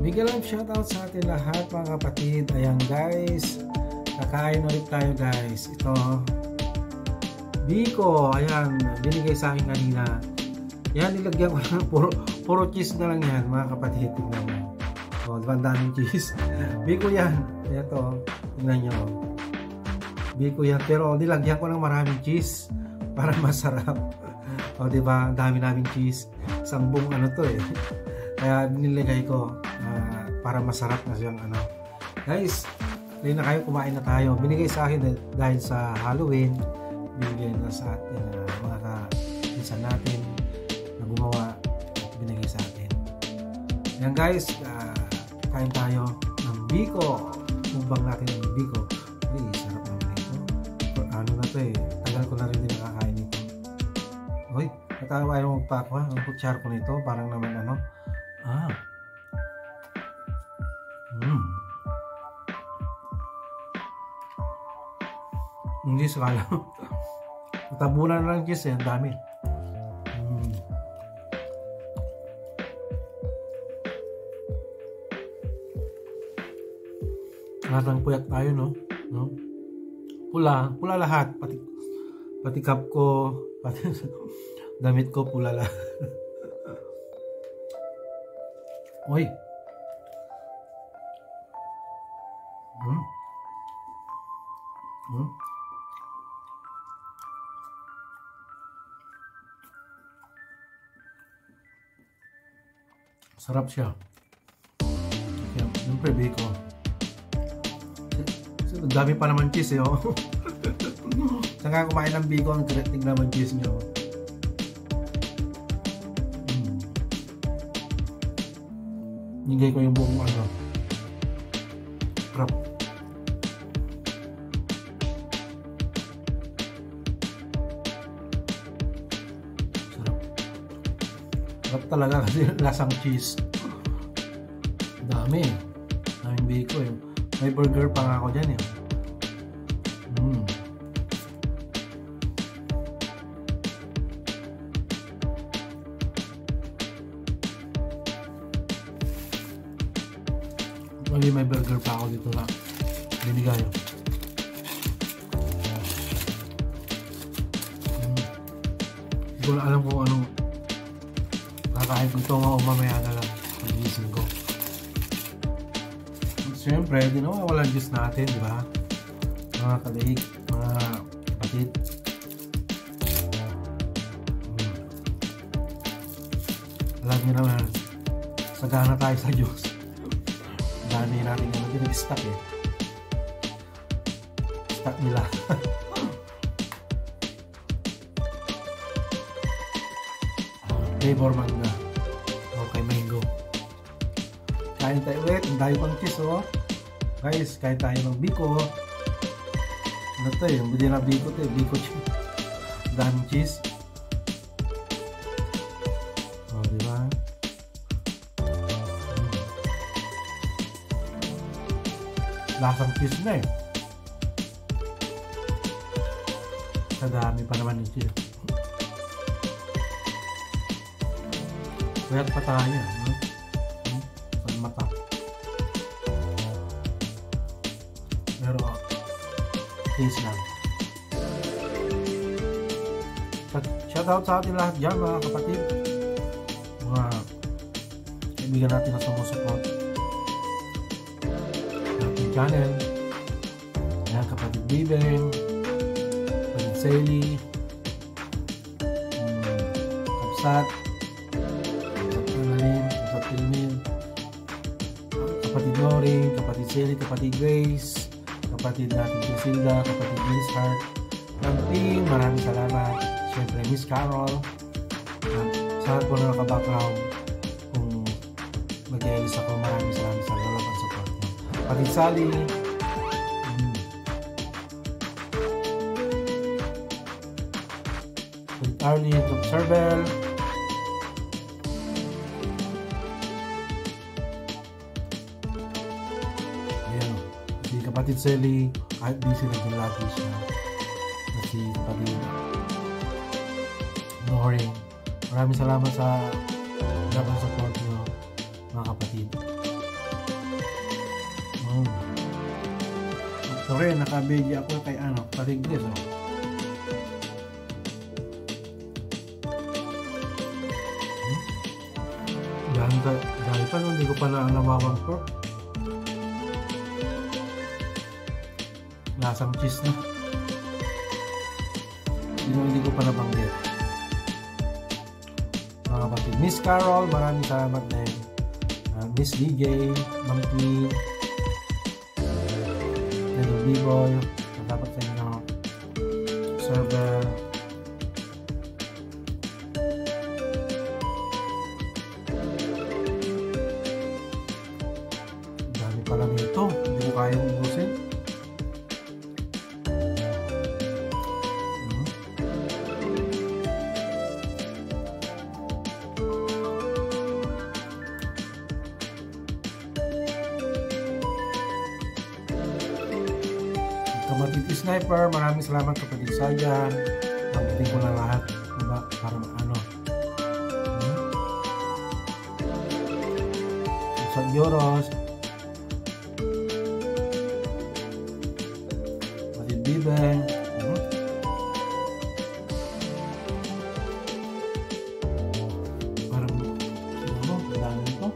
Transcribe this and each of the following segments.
Bigyan lang shoutout sa atin lahat mga kapatid. Ayan guys, kakain ulit tayo guys. Ito Biko, ayan, binigay sa akin kanina. Yan, nilagyan ko lang, puro cheese na lang yan mga kapatid. Tignan mo. O, diba ang daming cheese? Biko yan. Ito, tignan nyo. Biko yan, pero nilagyan ko ng maraming cheese para masarap. O, diba, ang dami naming cheese. Isang buong ano to eh. Kaya nilagay ko para masarap na siyang ano. Guys, na kayo, kumain na tayo. Binigay sa akin dahil sa Halloween. Binigay na sa atin mga ka-insan natin na gumawa at binigay sa atin. Yan guys, kain tayo ng Biko. Mukbang natin ng Biko. Ay, sarap naman ito. Ano na to eh. Tagal ko na rin din nakakain ito. Uy, natawa yung magpakwa. Ang kutsara ko nito. Parang naman ano. Hindi sakala. Tabunan na lang cheese eh. Ang dami. Lahat puyat tayo, no? Pula lahat. Pati cup ko, pati damit ko, pula lahat. Uy. Sarap siya. Kaya, siyempre, Biko. Ang dami pa naman cheese eh, oh. Saan nga kumain ng Biko, ang tignan naman cheese nyo. Nigay ko yung buong ano. Crap. Sarap. Sarap talaga kasi lasang cheese. Dami. Daming Biko eh. May burger pa nga ako dyan eh. May burger pa ako dito na binigay. Hindi ko na alam kung anong kakain ko ito o mamaya na lang pag-iising ko. Siyempre, di na walang juice natin, di ba? Mga kadaig, mga kapatid. Alam nyo naman, sagana tayo sa juice. Dami natin yung nag-stock eh. Stock nila. Flavor manga. Okay, mango. Kain tayo ulit. Ang dami pang cheese oh. Guys, kain tayo ng Biko. Ano to eh? Hindi na Biko to eh. Biko cheese. Daming cheese. O, diba? Lasang cheese na eh. Sa dami pa naman yung cheese. Kuyat pa tayo, no? Sa mata. Pero, taste lang. Shoutout sa atin lahat dyan, mga kapatid. Mga kaibigan natin na sumusupport ating channel. Ayan, kapatid Bibeng, kapatid Sally, Kapsat, kapatid Nori, kapatid Sally, kapatid Grace, kapatid natin Priscilla, kapatid Miss Heart, ng team, maraming salamat. Siyempre Miss Carol, sa lahat po na naka-background, kung mag-e-elis ako, maraming salamat sa love and support. Kapatid Sally, kapatid Arlie, Top Servel, kapatid Sally, kahit busy naging lagi siya. Kasi kapatid Noring, maraming salamat sa love and support nyo, mga kapatid. Sorry, naka-video ako kay Parigles, oh. Dahil pa no, hindi ko pa namawang pork. Lasang cheese na. Hindi ko pa nabanggit. Mga kapatid, Miss Carol, maraming salamat din. Miss DJ, Ma'am Queen, Hello B-Boy, dapat sa inyo, server. Dami pala nito, hindi ko kayang ubusin. Kamatid Sniper, maraming salamat kapatid Sayan. Pagdating ko na lahat diba? Para San Yoros, kapatid Bibeng, parang dami ito.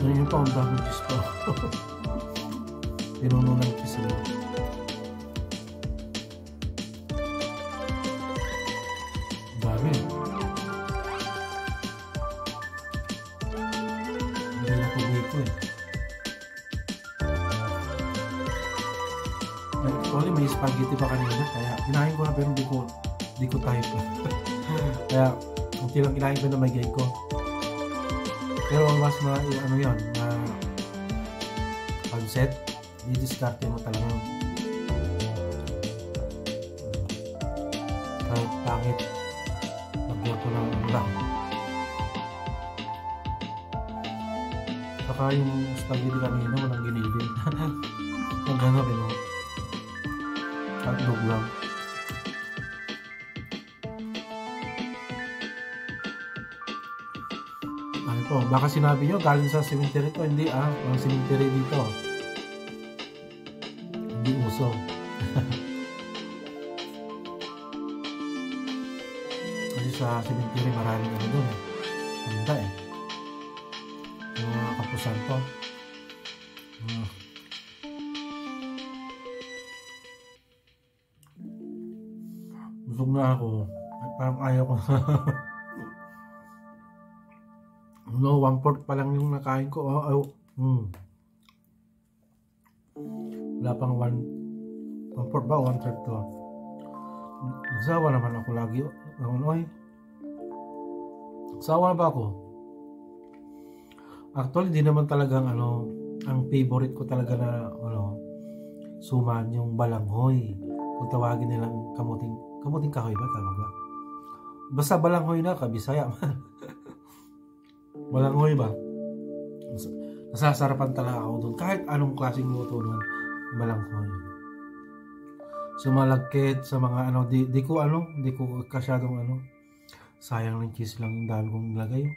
Yun pa, ang daming cheese pa. Pinuno ng cheese nila. Dami. Hindi na ko dito eh. Actually, may spaghetti pa kanina. Kaya kinain ko na pero hindi ko type. Kaya unti lang kinain ko na may gay ko. Pero mas yun, concept, i-discarte mo talaga. Kahit pangit, lagyan ko ng ulang. Saka yung spaghetti kanina, walang ginilin. Ang gano'n, tatlog lang. Oh, baka sinabi nyo galing sa cemetery to. Hindi walang cemetery dito. Hindi uso. Kasi sa cemetery maraming doon eh. Ganda eh. Yung mga kapusan to. Busog na ako. At parang ayaw ko. No, 1/4 pa lang yung nakain ko. Wala pang 1/4 ba? 1/3 to. Nagsawa naman ako lagi. Nagsawa na ba ako? Actually, di naman talagang ang favorite ko talaga na suman yung balanghoy. Kung tawagin nilang kamuting kahoy ba? Tama ba? Basta balanghoy na, kabisaya man. Balanghoy ba? Nasasarapan talaga ako doon. Kahit anong klaseng luto doon, balanghoy. Sumalagkit sa mga di ko kasyadong sayang ng cheese lang yung dahil kong nilagay.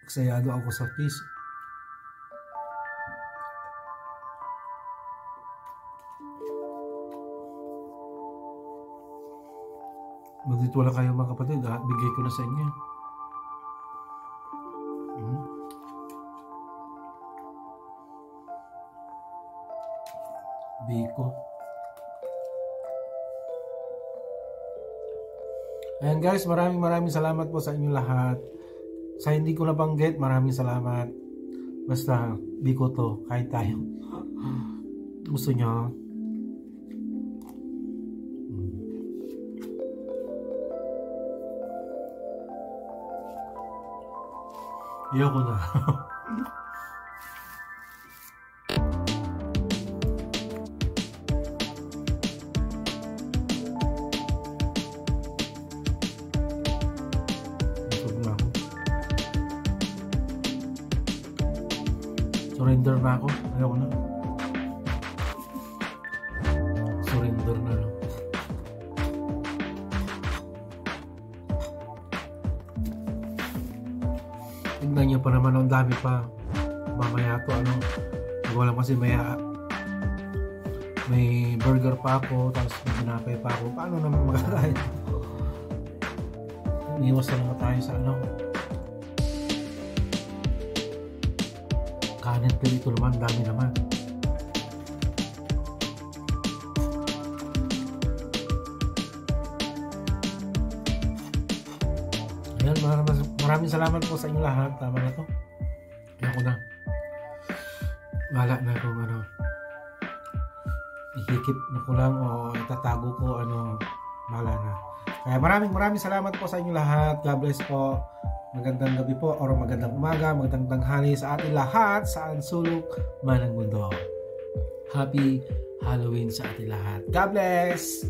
Eksayado ako sa cheese. Magdito wala kayo mga kapatid, bigay ko na sa inyo. Biko. Ayan guys, maraming salamat po sa inyo lahat. Sa hindi ko nabanggit, maraming salamat. Basta, biko to, kahit tayo. Gusto nyo? Ayoko na. Surrender na ako. Ayoko na. Tignan nyo pa naman, ang dami pa. Mamaya to, ano, wala kasi may burger pa ako, tapos may ginapay pa ako. Paano naman makakain? Iwas na naman tayo sa ano. Kanin pa dito naman, dami naman. Ayan, maraming salamat po sa inyo lahat. Tama na to. Ayan ko na. Wala na kung ano. Ihikip na ko lang o itatago ko, ano, wala na. Kaya maraming salamat po sa inyo lahat. God bless po. Magandang gabi po or magandang umaga, magandang tanghali sa ating lahat saan sulok man ang mundo. Happy Halloween sa ating lahat. God bless!